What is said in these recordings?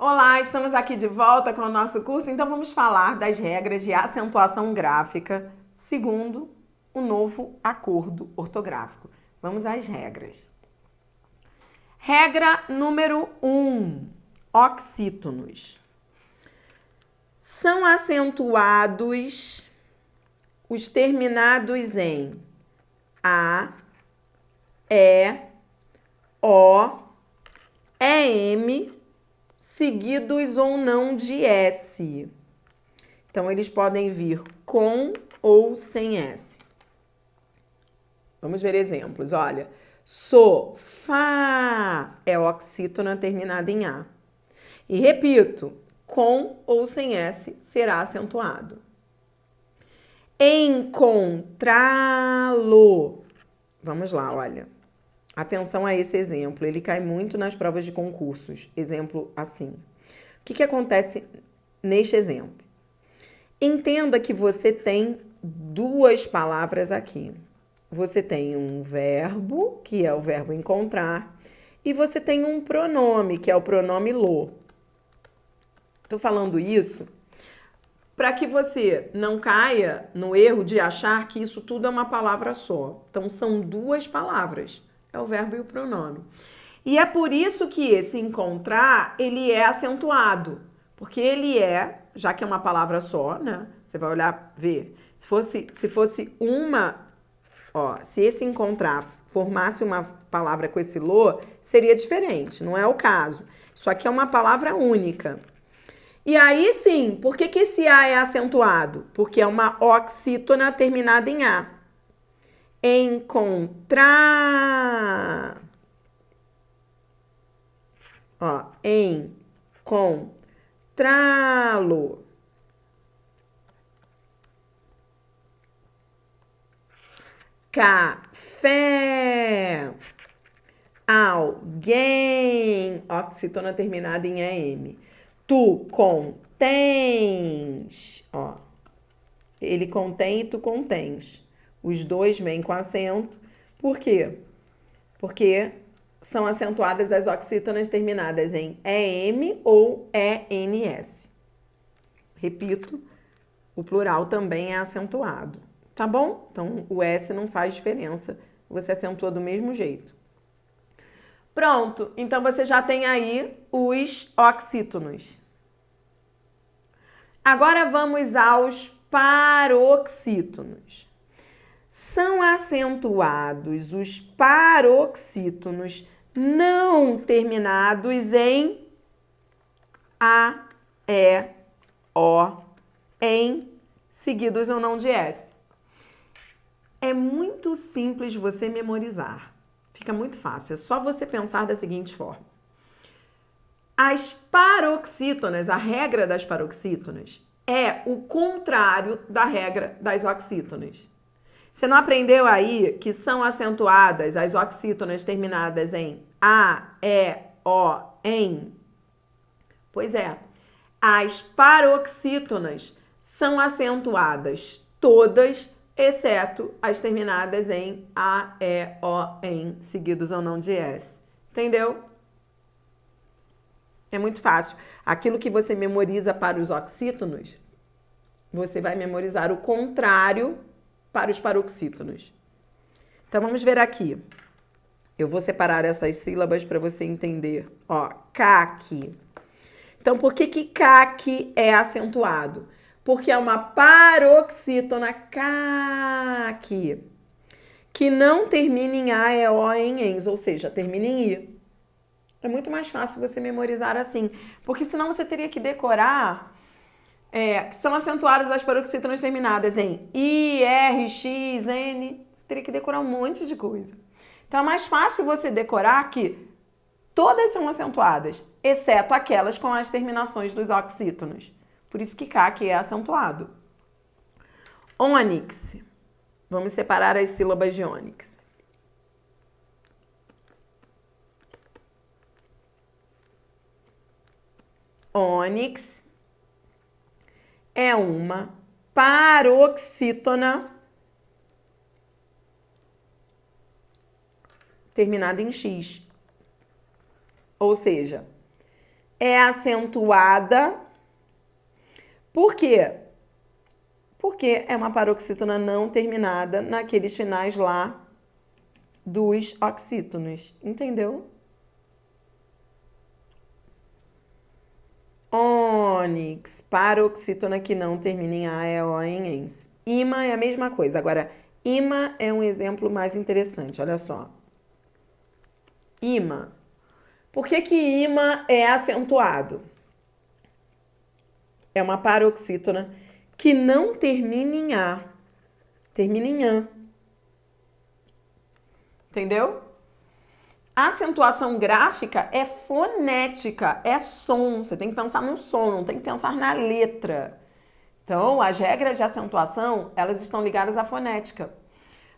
Olá, estamos aqui de volta com o nosso curso, então vamos falar das regras de acentuação gráfica segundo o novo acordo ortográfico. Vamos às regras. Regra número 1, oxítonos. São acentuados os terminados em A, E, O, EM, seguidos ou não de S. Então, eles podem vir com ou sem S. Vamos ver exemplos. Olha, sofá é oxítona terminada em A. E repito, com ou sem S será acentuado. Encontrá-lo. Vamos lá, olha. Atenção a esse exemplo, ele cai muito nas provas de concursos. Exemplo assim. O que acontece neste exemplo? Entenda que você tem duas palavras aqui. Você tem um verbo, que é o verbo encontrar, e você tem um pronome, que é o pronome lo. Estou falando isso para que você não caia no erro de achar que isso tudo é uma palavra só. Então, são duas palavras. É o verbo e o pronome. E é por isso que esse encontrar, ele é acentuado. Porque ele é, já que é uma palavra só, né? Você vai olhar, ver. Se fosse uma, ó, se esse encontrar formasse uma palavra com esse lo, seria diferente. Não é o caso. Isso aqui é uma palavra única. E aí sim, por que esse A é acentuado? Porque é uma oxítona terminada em A. Encontrar. Ó, encontrá-lo. Café. Alguém. Oxítona terminada em EM. Tu contens. Ó, ele contém e tu contens. Os dois vêm com acento. Por quê? Porque são acentuadas as oxítonas terminadas em EM ou ENS. Repito, o plural também é acentuado. Tá bom? Então, o S não faz diferença. Você acentua do mesmo jeito. Pronto. Então, você já tem aí os oxítonos. Agora, vamos aos paroxítonos. São acentuados os paroxítonos não terminados em A, E, O, em, seguidos ou não de S. É muito simples você memorizar. Fica muito fácil. É só você pensar da seguinte forma. As paroxítonas, a regra das paroxítonas, é o contrário da regra das oxítonas. Você não aprendeu aí que são acentuadas as oxítonas terminadas em A, E, O, em? Pois é, as paroxítonas são acentuadas todas, exceto as terminadas em A, E, O, em, seguidos ou não de S. Entendeu? É muito fácil. Aquilo que você memoriza para os oxítonos, você vai memorizar o contrário para os paroxítonos. Então, vamos ver aqui. Eu vou separar essas sílabas para você entender. Ó, caque. Então, por que caque é acentuado? Porque é uma paroxítona caque, que não termina em A, E, O, em ens, ou seja, termina em I. É muito mais fácil você memorizar assim, porque senão você teria que decorar que são acentuadas as paroxítonas terminadas em I, R, X, N. Você teria que decorar um monte de coisa. Então é mais fácil você decorar que todas são acentuadas, exceto aquelas com as terminações dos oxítonos. Por isso que CAC é acentuado. Ônix. Vamos separar as sílabas de ônix. Ônix é uma paroxítona terminada em X. Ou seja, é acentuada. Por quê? Porque é uma paroxítona não terminada naqueles finais lá dos oxítonos. Entendeu? Ônix, paroxítona que não termina em A, E, O, em ENS. Ima é a mesma coisa. Agora, ima é um exemplo mais interessante. Olha só. Ima. Por que que ima é acentuado? É uma paroxítona que não termina em A, termina em an. Entendeu? A acentuação gráfica é fonética, é som. Você tem que pensar no som, não tem que pensar na letra. Então, as regras de acentuação, elas estão ligadas à fonética.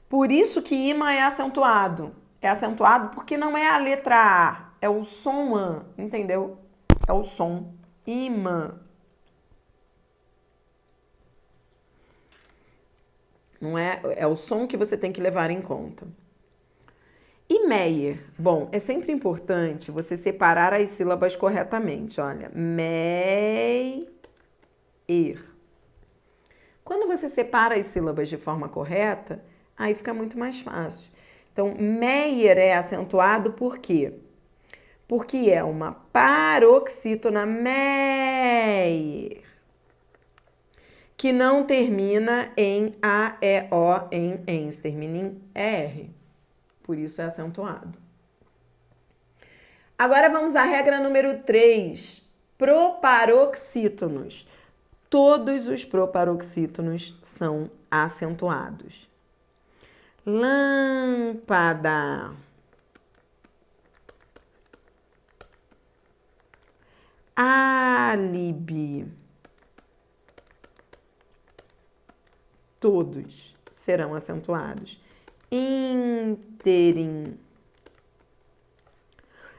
Por isso que ima é acentuado. É acentuado porque não é a letra A, é o som an, entendeu? É o som. Ima. Não é, é o som que você tem que levar em conta. E Meyer? Bom, é sempre importante você separar as sílabas corretamente. Olha, Meyer. Quando você separa as sílabas de forma correta, aí fica muito mais fácil. Então, Meyer é acentuado por quê? Porque é uma paroxítona Meyer, que não termina em A, E, O, em ENS, termina em R. Por isso é acentuado. Agora vamos à regra número 3. Proparoxítonos. Todos os proparoxítonos são acentuados. Lâmpada. Álibi. Todos serão acentuados. Ínterim.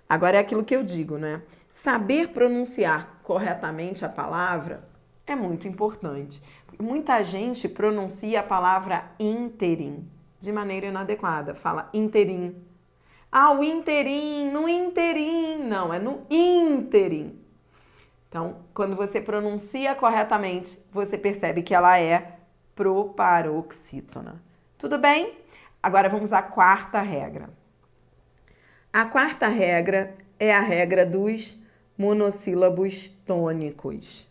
Agora é aquilo que eu digo, né? Saber pronunciar corretamente a palavra é muito importante. Muita gente pronuncia a palavra ínterim de maneira inadequada. Fala interim. Ah, o interim, no interim. Não, é no ínterim. Então, quando você pronuncia corretamente, você percebe que ela é proparoxítona. Tudo bem? Agora vamos à quarta regra. A quarta regra é a regra dos monossílabos tônicos.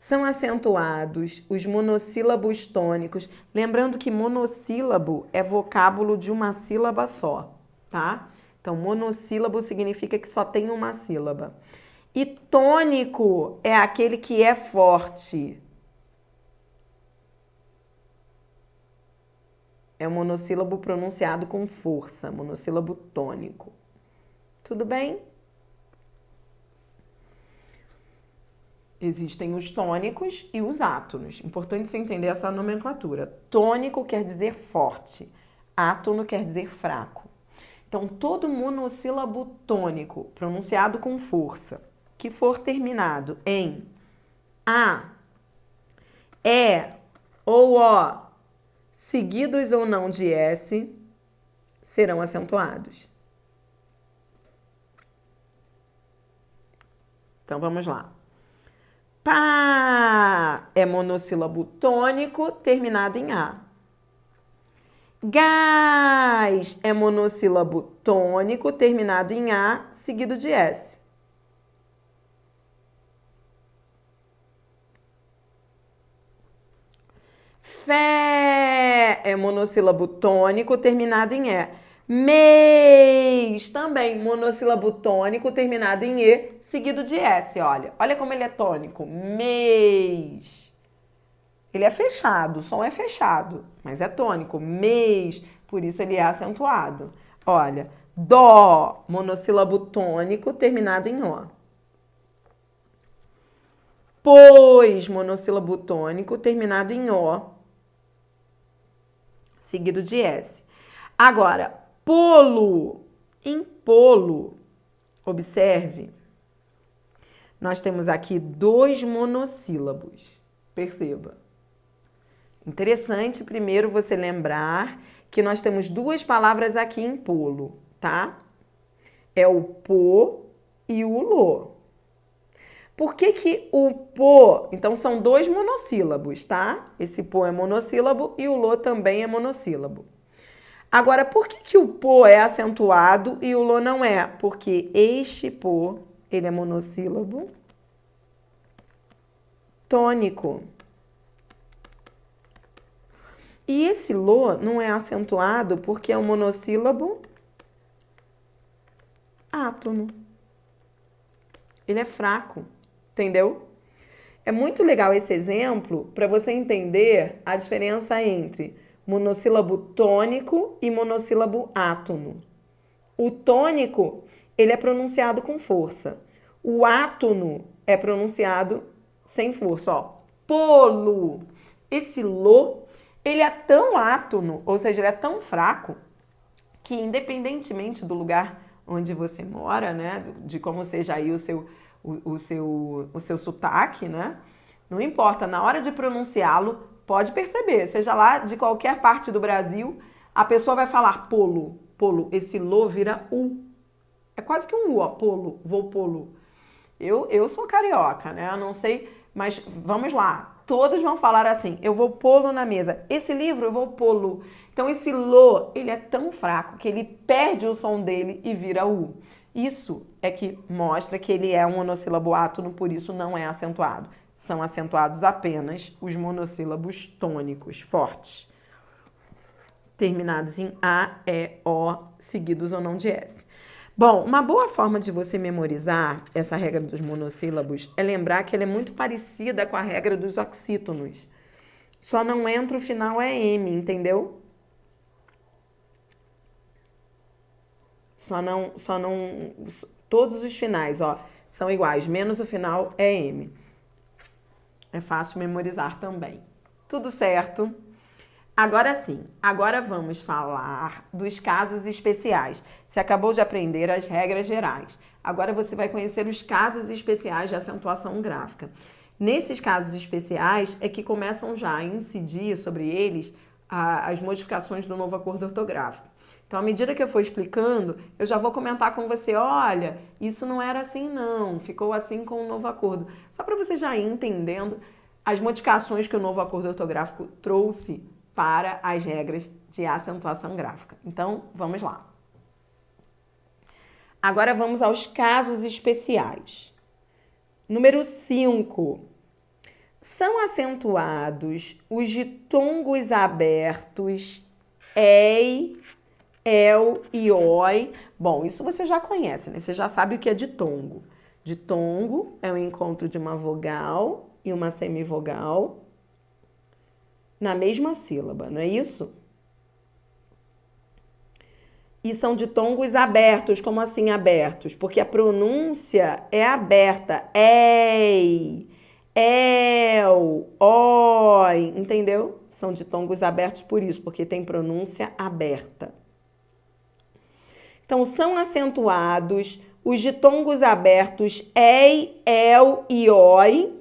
São acentuados os monossílabos tônicos. Lembrando que monossílabo é vocábulo de uma sílaba só, tá? Então, monossílabo significa que só tem uma sílaba. E tônico é aquele que é forte. É um monossílabo pronunciado com força, monossílabo tônico. Tudo bem? Existem os tônicos e os átonos. Importante você entender essa nomenclatura. Tônico quer dizer forte, átono quer dizer fraco. Então, todo monossílabo tônico pronunciado com força, que for terminado em A, E ou O, seguidos ou não de S, serão acentuados. Então, vamos lá. Pá é monossílabo tônico terminado em A. Gás é monossílabo tônico terminado em A, seguido de S. Fé é monossílabo tônico terminado em E. Mês, também monossílabo tônico terminado em E, seguido de S, olha. Olha como ele é tônico. Mês. Ele é fechado, o som é fechado, mas é tônico. Mês, por isso ele é acentuado. Olha, dó, monossílabo tônico terminado em O. Pois, monossílabo tônico terminado em O, seguido de S. Agora, polo, em polo, observe, nós temos aqui dois monossílabos, perceba. Interessante primeiro você lembrar que nós temos duas palavras aqui em polo, tá? É o pô e o lô. Por que que o pô... Então, são dois monossílabos, tá? Esse pô é monossílabo e o lô também é monossílabo. Agora, por que que o pô é acentuado e o lô não é? Porque este pô, ele é monossílabo tônico. E esse lô não é acentuado porque é um monossílabo átono. Ele é fraco, entendeu? É muito legal esse exemplo para você entender a diferença entre monossílabo tônico e monossílabo átono. O tônico, ele é pronunciado com força. O átono é pronunciado sem força, ó. Polo. Esse lô, ele é tão átono, ou seja, ele é tão fraco, que independentemente do lugar onde você mora, né, de como seja aí o seu sotaque, né, não importa, na hora de pronunciá-lo, pode perceber, seja lá de qualquer parte do Brasil, a pessoa vai falar polo, polo, esse lô vira U. É quase que um U, ó, polo, vou polo. Eu sou carioca, né, eu não sei, mas vamos lá. Todos vão falar assim, eu vou pô-lo na mesa. Esse livro eu vou pô-lo. Então esse lô, ele é tão fraco que ele perde o som dele e vira U. Isso é que mostra que ele é um monossílabo átono, por isso não é acentuado. São acentuados apenas os monossílabos tônicos, fortes, terminados em A, E, O, seguidos ou não de S. Bom, uma boa forma de você memorizar essa regra dos monossílabos é lembrar que ela é muito parecida com a regra dos oxítonos. Só não entra o final é M, entendeu? Todos os finais, ó, são iguais, menos o final é M. É fácil memorizar também. Tudo certo? Agora sim, agora vamos falar dos casos especiais. Você acabou de aprender as regras gerais. Agora você vai conhecer os casos especiais de acentuação gráfica. Nesses casos especiais é que começam já a incidir sobre eles as modificações do novo acordo ortográfico. Então, à medida que eu for explicando, eu já vou comentar com você, olha, isso não era assim não, ficou assim com o novo acordo. Só para você já ir entendendo as modificações que o novo acordo ortográfico trouxe para as regras de acentuação gráfica. Então, vamos lá. Agora vamos aos casos especiais. Número 5. São acentuados os ditongos abertos EI, EL e OI. Bom, isso você já conhece, né? Você já sabe o que é ditongo. Ditongo é o encontro de uma vogal e uma semivogal na mesma sílaba, não é isso? E são ditongos abertos. Como assim abertos? Porque a pronúncia é aberta. Ei, el, oi, entendeu? São ditongos abertos por isso, porque tem pronúncia aberta. Então, são acentuados os ditongos abertos ei, el e oi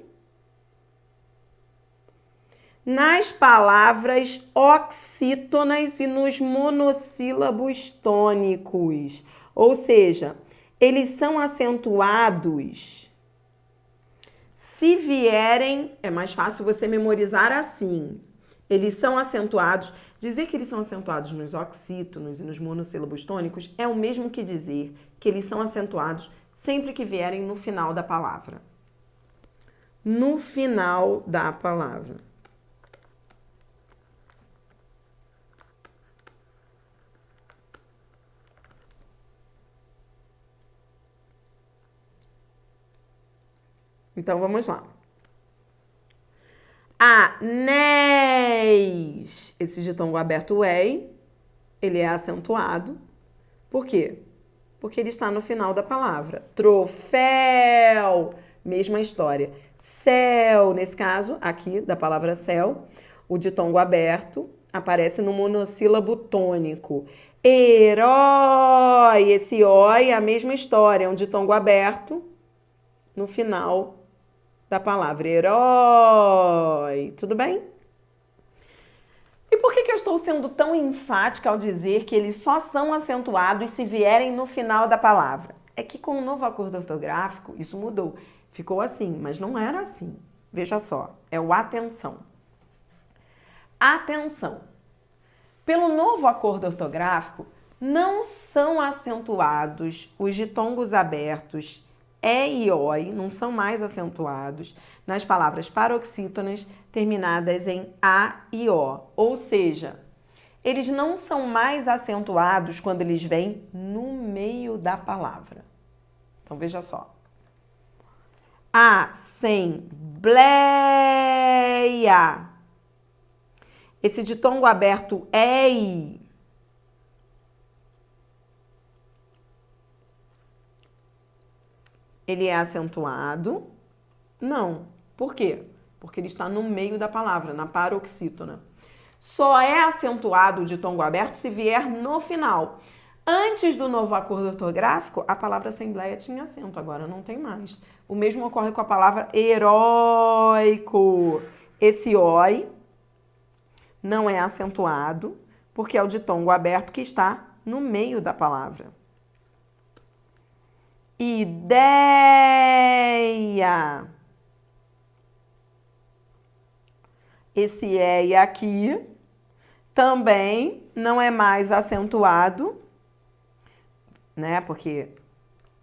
nas palavras oxítonas e nos monossílabos tônicos. Ou seja, eles são acentuados se vierem... É mais fácil você memorizar assim. Eles são acentuados... Dizer que eles são acentuados nos oxítonos e nos monossílabos tônicos é o mesmo que dizer que eles são acentuados sempre que vierem no final da palavra. No final da palavra. Então, vamos lá. Anéis. Esse ditongo aberto ei, ele é acentuado. Por quê? Porque ele está no final da palavra. Troféu, mesma história. Céu, nesse caso, aqui, da palavra céu, o ditongo aberto aparece no monossílabo tônico. Herói, esse oi é a mesma história, é um ditongo aberto no final da palavra herói. Tudo bem? E por que eu estou sendo tão enfática ao dizer que eles só são acentuados se vierem no final da palavra? É que com o novo acordo ortográfico, isso mudou. Ficou assim, mas não era assim. Veja só, é o atenção. Atenção. Pelo novo acordo ortográfico, não são acentuados os ditongos abertos e e oi, não são mais acentuados nas palavras paroxítonas terminadas em a e o. Ou seja, eles não são mais acentuados quando eles vêm no meio da palavra. Então, veja só. Assembleia. Esse ditongo aberto ei. Ele é acentuado? Não. Por quê? Porque ele está no meio da palavra, na paroxítona. Só é acentuado o ditongo aberto se vier no final. Antes do novo acordo ortográfico, a palavra assembleia tinha acento, agora não tem mais. O mesmo ocorre com a palavra heróico. Esse oi não é acentuado, porque é o ditongo aberto que está no meio da palavra. Ideia. Esse e aqui também não é mais acentuado, né? Porque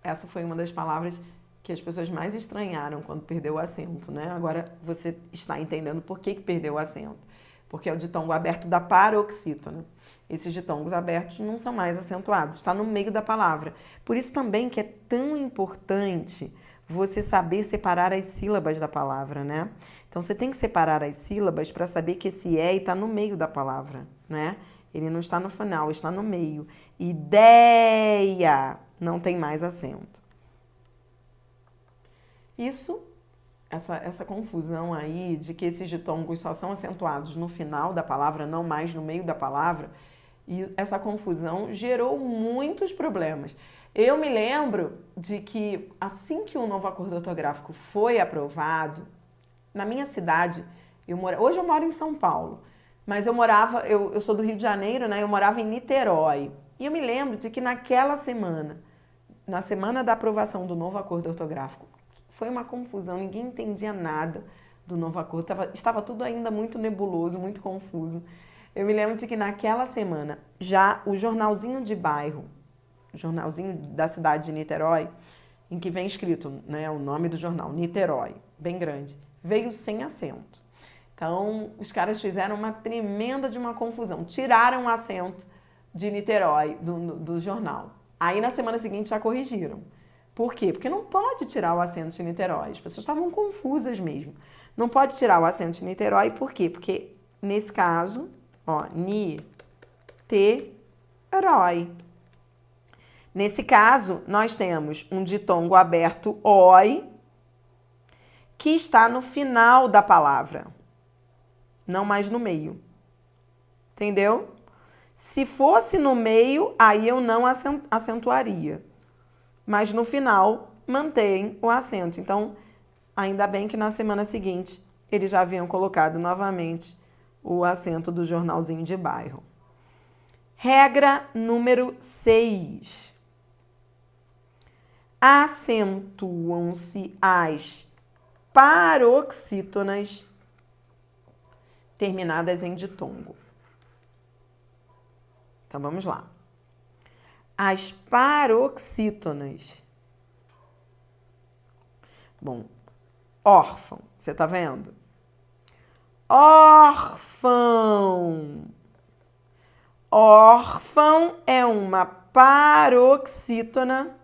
essa foi uma das palavras que as pessoas mais estranharam quando perdeu o acento, né? Agora você está entendendo por que perdeu o acento. Porque é o ditongo aberto da paroxítona. Esses ditongos abertos não são mais acentuados, está no meio da palavra. Por isso também que é tão importante você saber separar as sílabas da palavra, né? Então você tem que separar as sílabas para saber que esse e está no meio da palavra, né? Ele não está no final, está no meio. Ideia não tem mais acento. Isso, essa confusão aí de que esses ditongos só são acentuados no final da palavra, não mais no meio da palavra, e essa confusão gerou muitos problemas. Eu me lembro de que assim que o novo acordo ortográfico foi aprovado, na minha cidade, hoje eu moro em São Paulo, mas eu sou do Rio de Janeiro, né? Eu morava em Niterói. E eu me lembro de que naquela semana, na semana da aprovação do novo acordo ortográfico, foi uma confusão, ninguém entendia nada do novo acordo, estava tudo ainda muito nebuloso, muito confuso. Eu me lembro de que naquela semana, já o jornalzinho de bairro, o jornalzinho da cidade de Niterói, em que vem escrito, né, o nome do jornal, Niterói, bem grande, veio sem acento. Então, os caras fizeram uma tremenda de uma confusão, tiraram o acento de Niterói do jornal. Aí, na semana seguinte, já corrigiram. Por quê? Porque não pode tirar o acento de Niterói. As pessoas estavam confusas mesmo. Não pode tirar o acento de Niterói, por quê? Porque, nesse caso, ó, Niterói. Nesse caso, nós temos um ditongo aberto oi, que está no final da palavra, não mais no meio. Entendeu? Se fosse no meio, aí eu não acentuaria. Mas no final, mantém o acento. Então, ainda bem que na semana seguinte, eles já haviam colocado novamente o acento do jornalzinho de bairro. Regra número 6. Acentuam-se as paroxítonas terminadas em ditongo. Então, vamos lá. As paroxítonas. Bom, órfão, você tá vendo? Órfão. Órfão é uma paroxítona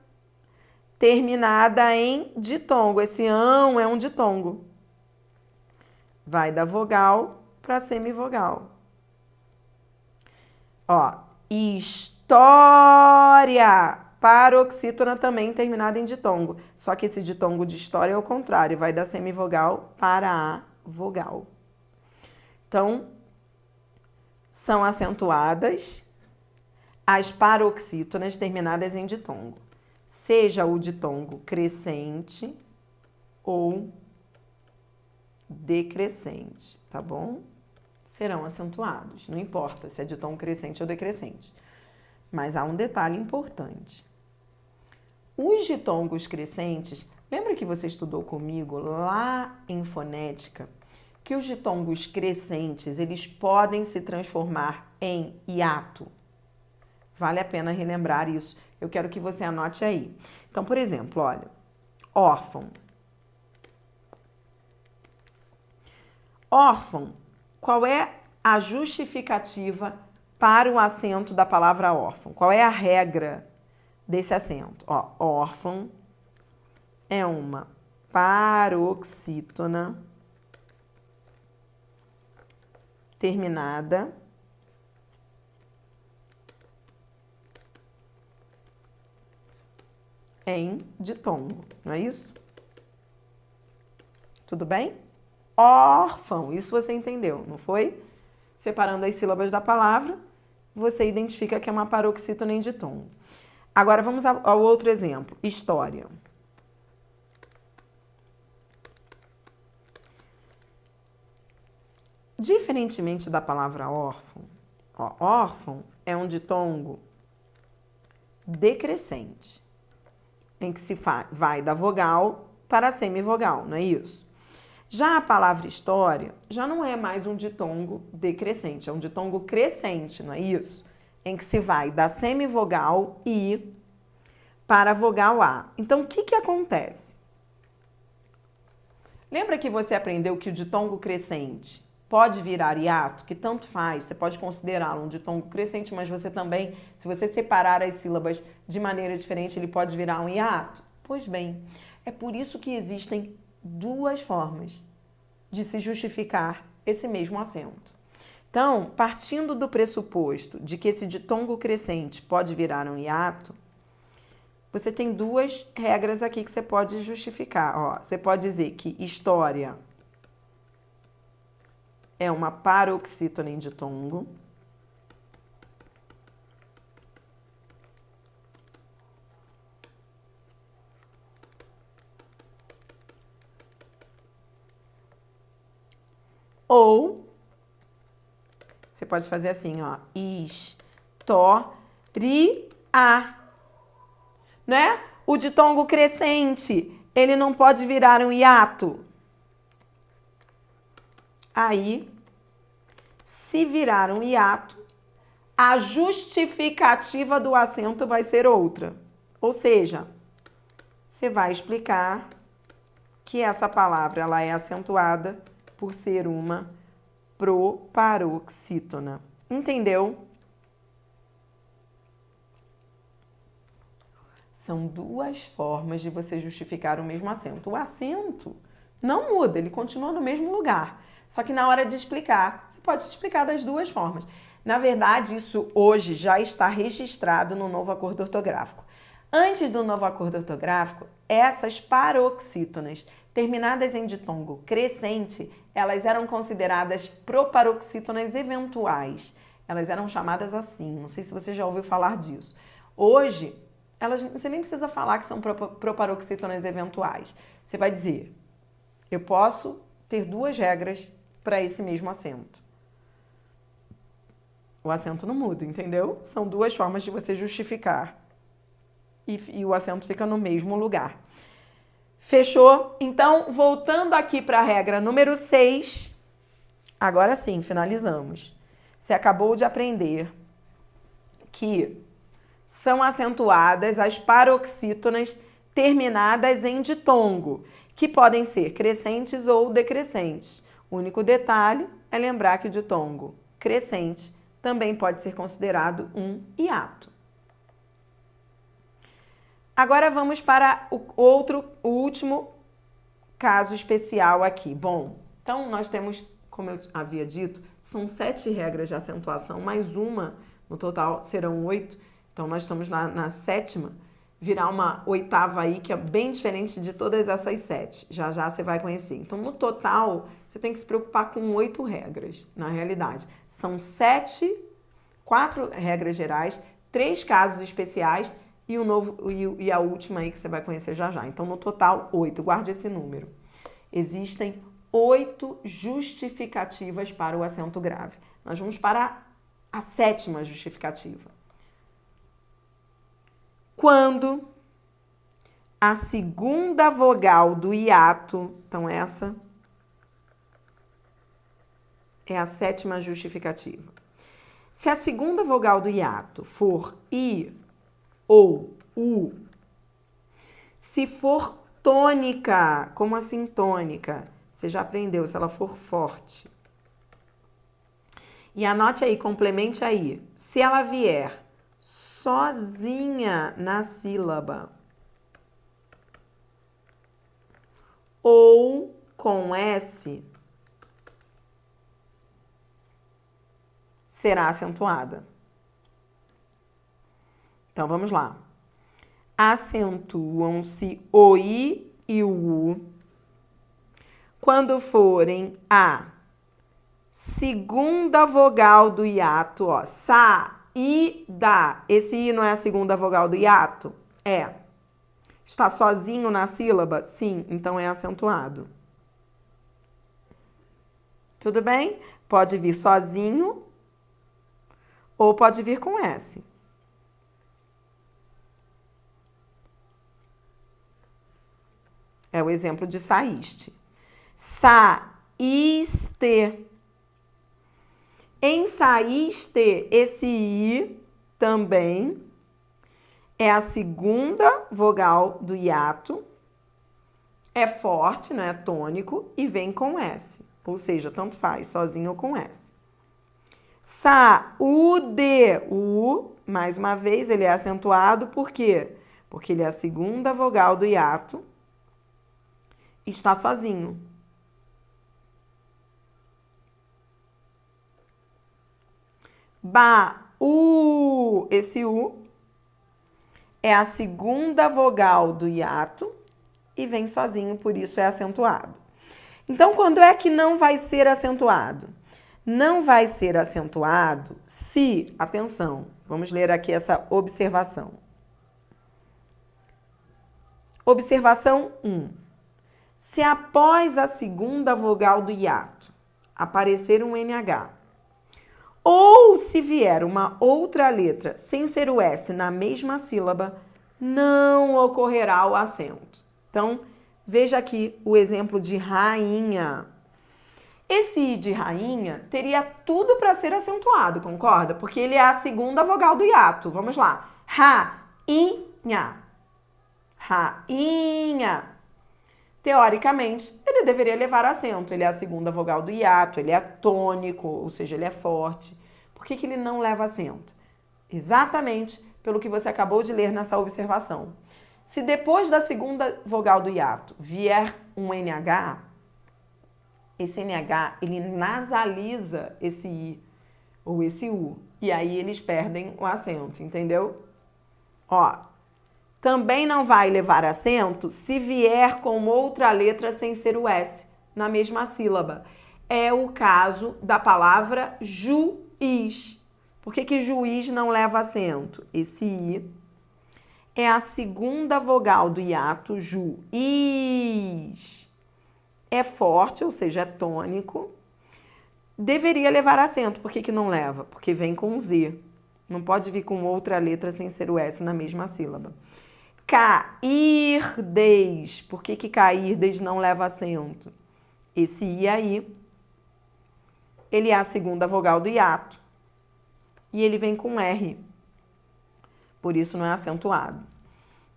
terminada em ditongo. Esse ão é um ditongo. Vai da vogal para semivogal. Ó, história. Paroxítona também terminada em ditongo. Só que esse ditongo de história é o contrário. Vai da semivogal para a vogal. Então, são acentuadas as paroxítonas terminadas em ditongo. Seja o ditongo crescente ou decrescente, tá bom? Serão acentuados, não importa se é ditongo crescente ou decrescente. Mas há um detalhe importante. Os ditongos crescentes, lembra que você estudou comigo lá em fonética que os ditongos crescentes, eles podem se transformar em hiato? Vale a pena relembrar isso. Eu quero que você anote aí. Então, por exemplo, olha, órfão. Órfão, qual é a justificativa para o acento da palavra órfão? Qual é a regra desse acento? Ó, órfão é uma paroxítona terminada em ditongo, não é isso? Tudo bem? Órfão, isso você entendeu, não foi? Separando as sílabas da palavra, você identifica que é uma paroxítona em ditongo. Agora vamos ao outro exemplo, história. Diferentemente da palavra órfão, ó, órfão é um ditongo decrescente, em que se vai da vogal para a semivogal, não é isso? Já a palavra história já não é mais um ditongo decrescente, é um ditongo crescente, não é isso? Em que se vai da semivogal I para a vogal A. Então, o que acontece? Lembra que você aprendeu que o ditongo crescente pode virar hiato, que tanto faz, você pode considerá-lo um ditongo crescente, mas você também, se você separar as sílabas de maneira diferente, ele pode virar um hiato? Pois bem, é por isso que existem duas formas de se justificar esse mesmo acento. Então, partindo do pressuposto de que esse ditongo crescente pode virar um hiato, você tem duas regras aqui que você pode justificar. Ó, você pode dizer que história é uma paroxítona em ditongo. Ou você pode fazer assim, ó, história, né? O ditongo crescente, ele não pode virar um hiato. Aí, se virar um hiato, a justificativa do acento vai ser outra. Ou seja, você vai explicar que essa palavra ela é acentuada por ser uma proparoxítona. Entendeu? São duas formas de você justificar o mesmo acento. O acento não muda, ele continua no mesmo lugar. Só que na hora de explicar, você pode explicar das duas formas. Na verdade, isso hoje já está registrado no novo acordo ortográfico. Antes do novo acordo ortográfico, essas paroxítonas terminadas em ditongo crescente, elas eram consideradas proparoxítonas eventuais. Elas eram chamadas assim, não sei se você já ouviu falar disso. Hoje, você nem precisa falar que são proparoxítonas eventuais. Você vai dizer, eu posso ter duas regras para esse mesmo acento. O acento não muda, entendeu? São duas formas de você justificar. E o acento fica no mesmo lugar. Fechou? Então, voltando aqui para a regra número 6, agora sim, finalizamos. Você acabou de aprender que são acentuadas as paroxítonas terminadas em ditongo, que podem ser crescentes ou decrescentes. O único detalhe é lembrar que o ditongo crescente também pode ser considerado um hiato. Agora vamos para o último caso especial aqui. Bom, então nós temos, como eu havia dito, são 7 regras de acentuação, mais uma, no total serão 8. Então nós estamos na 7ª, virá uma 8ª aí, que é bem diferente de todas essas 7. Já já você vai conhecer. Então no total, você tem que se preocupar com 8 regras, na realidade. São 4 regras gerais, 3 casos especiais, e a última aí que você vai conhecer já já. Então, no total, 8. Guarde esse número. Existem 8 justificativas para o acento grave. Nós vamos para a 7ª justificativa. Quando a segunda vogal do hiato, então essa é a sétima justificativa. Se a segunda vogal do hiato for I ou U, se for tônica, como assim tônica? Você já aprendeu, se ela for forte. E anote aí, complemente aí. Se ela vier sozinha na sílaba ou com S, será acentuada. Então, vamos lá. Acentuam-se o I e o U quando forem a segunda vogal do hiato, ó, sa-i-da. Esse I não é a segunda vogal do hiato? É. Está sozinho na sílaba? Sim, então é acentuado. Tudo bem? Pode vir sozinho ou pode vir com S. É o exemplo de saíste. Saíste. Em saíste, esse I também é a segunda vogal do hiato, é forte, né, tônico, e vem com S. Ou seja, tanto faz, sozinho ou com S. Saúde, o U, mais uma vez, ele é acentuado, por quê? Porque ele é a segunda vogal do hiato, está sozinho. Ba-u, esse U é a segunda vogal do hiato e vem sozinho, por isso é acentuado. Então, quando é que não vai ser acentuado? Não vai ser acentuado se, atenção, vamos ler aqui essa observação. Observação 1. Se após a segunda vogal do hiato aparecer um NH, ou se vier uma outra letra sem ser o S na mesma sílaba, não ocorrerá o acento. Então, veja aqui o exemplo de rainha. Esse I de rainha teria tudo para ser acentuado, concorda? Porque ele é a segunda vogal do hiato. Vamos lá. Rainha. Rainha. Teoricamente, ele deveria levar acento. Ele é a segunda vogal do hiato, ele é tônico, ou seja, ele é forte. Por que ele não leva acento? Exatamente pelo que você acabou de ler nessa observação. Se depois da segunda vogal do hiato vier um NH, esse NH, ele nasaliza esse I ou esse U. E aí eles perdem o acento, entendeu? Ó, também não vai levar acento se vier com outra letra sem ser o S, na mesma sílaba. É o caso da palavra juiz. Por que juiz não leva acento? Esse I é a segunda vogal do hiato, juiz. É forte, ou seja, é tônico. Deveria levar acento. Por que não leva? Porque vem com Z. Não pode vir com outra letra sem ser o S na mesma sílaba. Cairdes. Por que cairdes não leva acento? Esse I aí, ele é a segunda vogal do hiato. E ele vem com R. Por isso não é acentuado.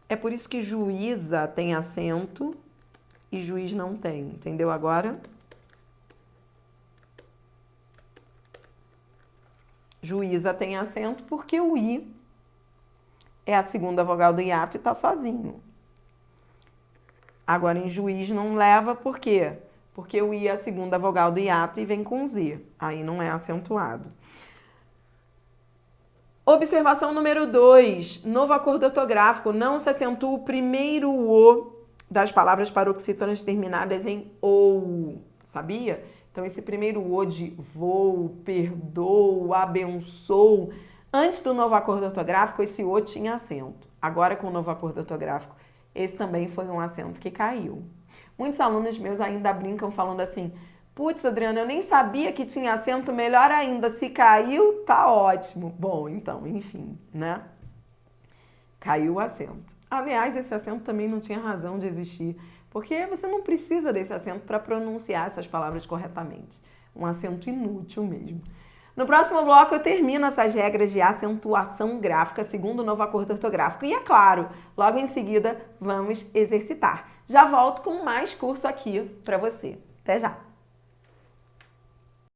É por isso que juíza tem acento e juiz não tem. Entendeu agora? Juíza tem acento porque o I é a segunda vogal do hiato e está sozinho. Agora, em juiz não leva, por quê? Porque o I é a segunda vogal do hiato e vem com Z. Aí não é acentuado. Observação número 2. Novo acordo ortográfico. Não se acentua o primeiro O das palavras paroxítonas terminadas em OU. Sabia? Então, esse primeiro O de vou, perdoo, abençoo. Antes do novo acordo ortográfico, esse O tinha acento. Agora, com o novo acordo ortográfico, esse também foi um acento que caiu. Muitos alunos meus ainda brincam falando assim, putz, Adriana, eu nem sabia que tinha acento, melhor ainda, se caiu, tá ótimo. Bom, então, enfim, né? Caiu o acento. Aliás, esse acento também não tinha razão de existir, porque você não precisa desse acento para pronunciar essas palavras corretamente. Um acento inútil mesmo. No próximo bloco eu termino essas regras de acentuação gráfica segundo o novo acordo ortográfico. E é claro, logo em seguida vamos exercitar. Já volto com mais curso aqui para você. Até já!